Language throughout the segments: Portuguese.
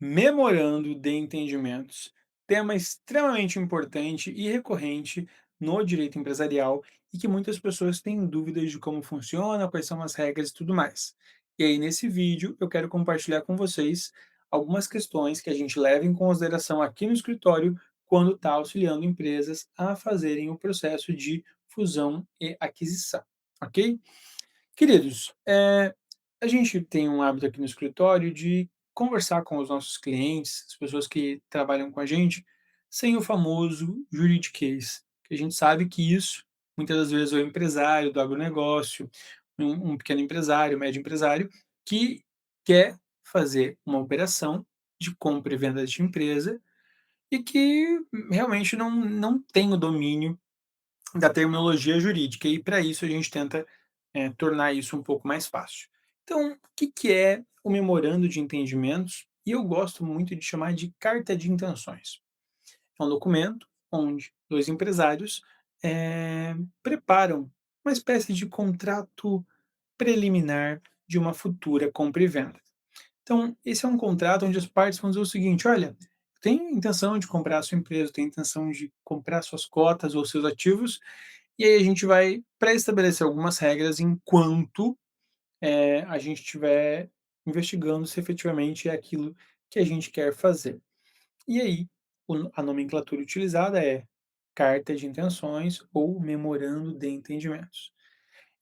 Memorando de entendimentos, tema extremamente importante e recorrente no direito empresarial e que muitas pessoas têm dúvidas de como funciona, quais são as regras e tudo mais. E aí, nesse vídeo, eu quero compartilhar com vocês algumas questões que a gente leva em consideração aqui no escritório quando está auxiliando empresas a fazerem o processo de fusão e aquisição, ok? Queridos, a gente tem um hábito aqui no escritório de conversar com os nossos clientes, as pessoas que trabalham com a gente, sem o famoso juridiquês, que a gente sabe que isso, muitas das vezes, o empresário do agronegócio, um pequeno empresário, médio empresário, que quer fazer uma operação de compra e venda de empresa e que realmente não tem o domínio da terminologia jurídica, e para isso a gente tenta, tornar isso um pouco mais fácil. Então, o que que é o memorando de entendimentos? E eu gosto muito de chamar de carta de intenções. É um documento onde 2 empresários, preparam uma espécie de contrato preliminar de uma futura compra e venda. Então, esse é um contrato onde as partes vão dizer o seguinte: "Olha, eu tenho intenção de comprar a sua empresa, eu tenho intenção de comprar suas cotas ou seus ativos, e aí a gente vai pré-estabelecer algumas regras enquanto, a gente estiver investigando se efetivamente é aquilo que a gente quer fazer. E aí, a nomenclatura utilizada é carta de intenções ou memorando de entendimentos.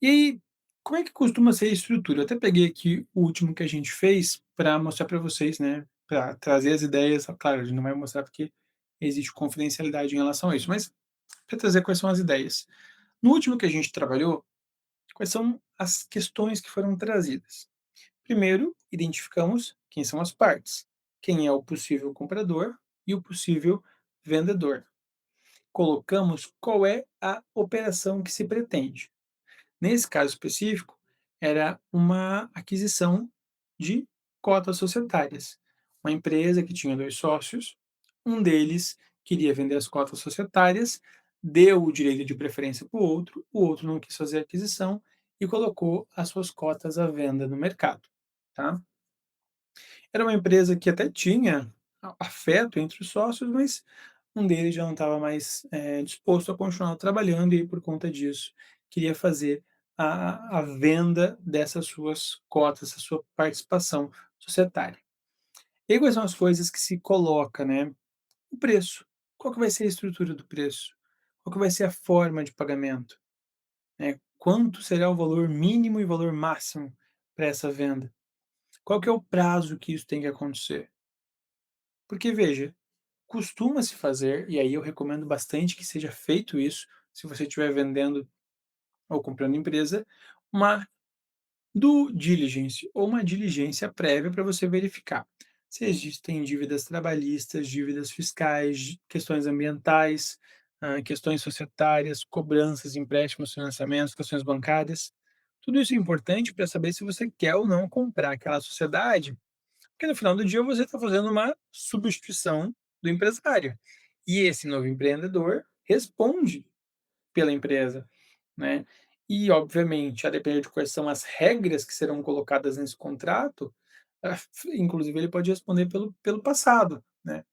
E aí, como é que costuma ser a estrutura? Eu até peguei aqui o último que a gente fez para mostrar para vocês, né, para trazer as ideias. Claro, a gente não vai mostrar porque existe confidencialidade em relação a isso, mas para trazer quais são as ideias. No último que a gente trabalhou, quais são as questões que foram trazidas? Primeiro, identificamos quem são as partes, quem é o possível comprador e o possível vendedor. Colocamos qual é a operação que se pretende. Nesse caso específico, era uma aquisição de cotas societárias. Uma empresa que tinha 2 sócios, um deles queria vender as cotas societárias, deu o direito de preferência para o outro não quis fazer a aquisição e colocou as suas cotas à venda no mercado, tá. Era uma empresa que até tinha a afeto entre os sócios, mas um deles já não estava mais, disposto a continuar trabalhando e por conta disso queria fazer a venda dessas suas cotas, essa sua participação societária. E aí quais são as coisas que se coloca, né? O preço. Qual que vai ser a estrutura do preço? Qual que vai ser a forma de pagamento, né? Quanto será o valor mínimo e valor máximo para essa venda? Qual que é o prazo que isso tem que acontecer? Porque veja, costuma-se fazer, e aí eu recomendo bastante que seja feito isso, se você estiver vendendo ou comprando empresa, uma due diligence ou uma diligência prévia para você verificar se existem dívidas trabalhistas, dívidas fiscais, questões ambientais, questões societárias, cobranças, empréstimos, financiamentos, questões bancárias. Tudo isso é importante para saber se você quer ou não comprar aquela sociedade, porque no final do dia você está fazendo uma substituição do empresário. E esse novo empreendedor responde pela empresa, né. E obviamente, a depender de quais são as regras que serão colocadas nesse contrato, inclusive ele pode responder pelo passado, né.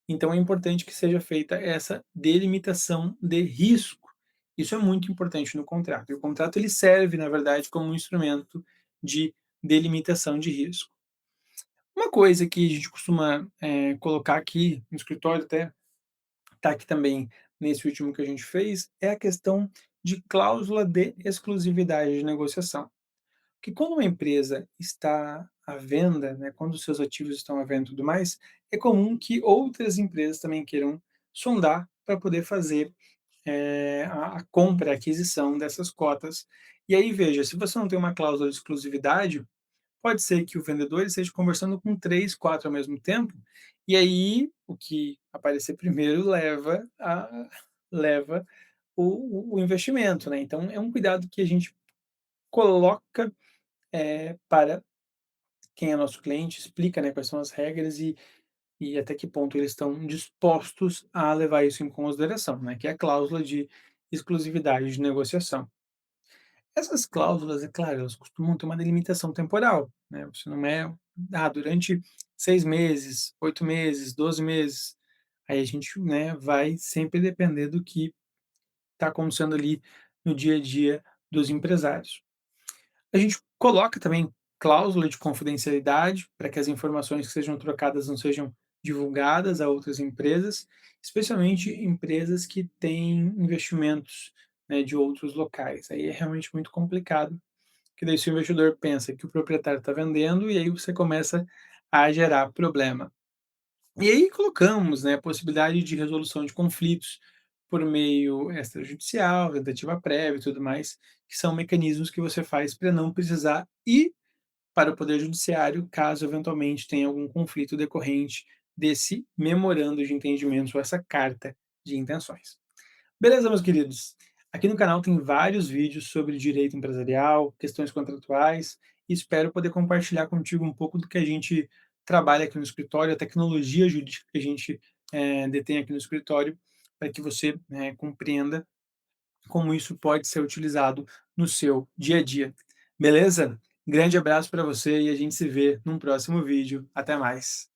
Então é importante que seja feita essa delimitação de risco. Isso é muito importante no contrato. E o contrato ele serve, na verdade, como um instrumento de delimitação de risco. Uma coisa que a gente costuma, colocar aqui no escritório, até está aqui também nesse último que a gente fez, é a questão de cláusula de exclusividade de negociação. Que quando uma empresa está à venda, né, quando os seus ativos estão à venda e tudo mais, é comum que outras empresas também queiram sondar para poder fazer, a compra, a aquisição dessas cotas. E aí veja, se você não tem uma cláusula de exclusividade, pode ser que o vendedor esteja conversando com 3, 4 ao mesmo tempo, e aí o que aparecer primeiro leva o investimento, né. Então é um cuidado que a gente coloca, para quem é nosso cliente, explica, né, quais são as regras e até que ponto eles estão dispostos a levar isso em consideração, né, que é a cláusula de exclusividade de negociação. Essas cláusulas, é claro, elas costumam ter uma delimitação temporal, né, você não é: "Ah, durante 6 meses, 8 meses, 12 meses. Aí a gente, né, vai sempre depender do que está acontecendo ali no dia a dia dos empresários. A gente coloca também cláusula de confidencialidade para que as informações que sejam trocadas não sejam divulgadas a outras empresas, especialmente empresas que têm investimentos, né, de outros locais. Aí é realmente muito complicado, que daí se o investidor pensa que o proprietário está vendendo e aí você começa a gerar problema. E aí colocamos, né, a possibilidade de resolução de conflitos por meio extrajudicial, tentativa prévia e tudo mais, que são mecanismos que você faz para não precisar ir para o poder judiciário, caso eventualmente tenha algum conflito decorrente desse memorando de entendimento ou essa carta de intenções. Beleza, meus queridos? Aqui no canal tem vários vídeos sobre direito empresarial, questões contratuais, e espero poder compartilhar contigo um pouco do que a gente trabalha aqui no escritório, a tecnologia jurídica que a gente detém aqui no escritório, para que você, né, compreenda como isso pode ser utilizado no seu dia a dia. Beleza? Grande abraço para você e a gente se vê num próximo vídeo. Até mais.